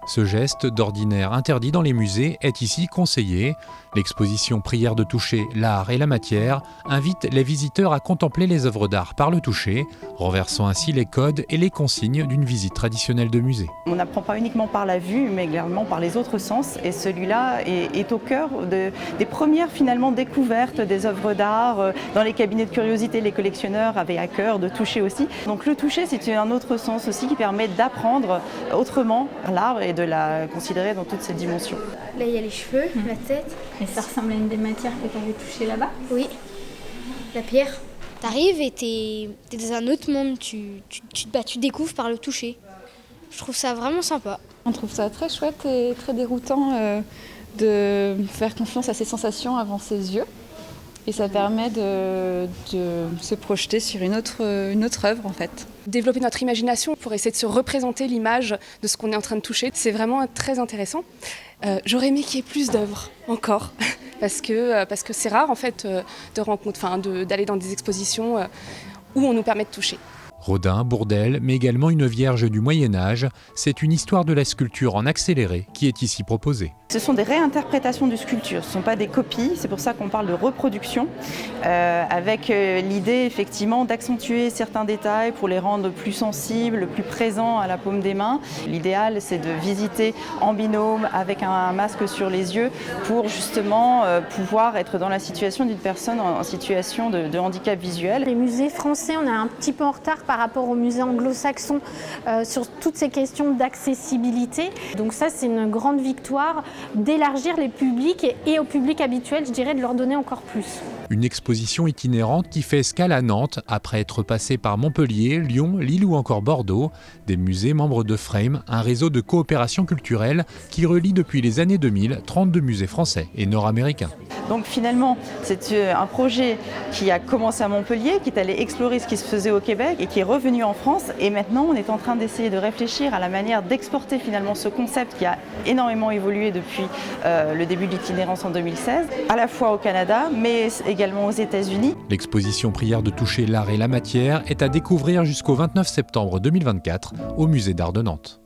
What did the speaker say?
Ce geste, d'ordinaire interdit dans les musées, est ici conseillé. L'exposition Prière de toucher, l'art et la matière invite les visiteurs à contempler les œuvres d'art par le toucher, renversant ainsi les codes et les consignes d'une visite traditionnelle de musée. On n'apprend pas uniquement par la vue, mais également par les autres sens. Et celui-là est au cœur des premières finalement découvertes des œuvres d'art. Dans les cabinets de curiosité, les collectionneurs avaient à cœur de toucher aussi. Donc le toucher, c'est un autre sens aussi qui permet d'apprendre autrement l'art et de la considérer dans toutes ses dimensions. Là, il y a les cheveux, la tête. Et ça ressemble à une des matières que tu avais touchées là-bas? Oui, la pierre. T'arrives et t'es dans un autre monde, tu découvres par le toucher. Je trouve ça vraiment sympa. On trouve ça très chouette et très déroutant de faire confiance à ses sensations avant ses yeux. Et ça permet de se projeter sur une autre œuvre en fait. Développer notre imagination pour essayer de se représenter l'image de ce qu'on est en train de toucher, c'est vraiment très intéressant. J'aurais aimé qu'il y ait plus d'œuvres encore, parce que c'est rare en fait d'aller dans des expositions où on nous permet de toucher. Rodin, Bourdelle, mais également une Vierge du Moyen-Âge, c'est une histoire de la sculpture en accéléré qui est ici proposée. Ce sont des réinterprétations de sculptures, ce ne sont pas des copies, c'est pour ça qu'on parle de reproduction, avec l'idée effectivement d'accentuer certains détails pour les rendre plus sensibles, plus présents à la paume des mains. L'idéal, c'est de visiter en binôme avec un masque sur les yeux pour justement pouvoir être dans la situation d'une personne en situation de handicap visuel. Les musées français, on est un petit peu en retard par rapport aux musées anglo-saxons sur toutes ces questions d'accessibilité. Donc ça, c'est une grande victoire d'élargir les publics et au public habituel, je dirais, de leur donner encore plus. Une exposition itinérante qui fait escale à Nantes après être passée par Montpellier, Lyon, Lille ou encore Bordeaux. Des musées membres de Frame, un réseau de coopération culturelle qui relie depuis les années 2000 32 musées français et nord-américains. Donc finalement, c'est un projet qui a commencé à Montpellier, qui est allé explorer ce qui se faisait au Québec et qui est revenu en France. Et maintenant, on est en train d'essayer de réfléchir à la manière d'exporter finalement ce concept qui a énormément évolué depuis le début de l'itinérance en 2016, à la fois au Canada, mais également aux États-Unis. L'exposition Prière de toucher, l'art et la matière est à découvrir jusqu'au 29 septembre 2024 au Musée d'Art de Nantes.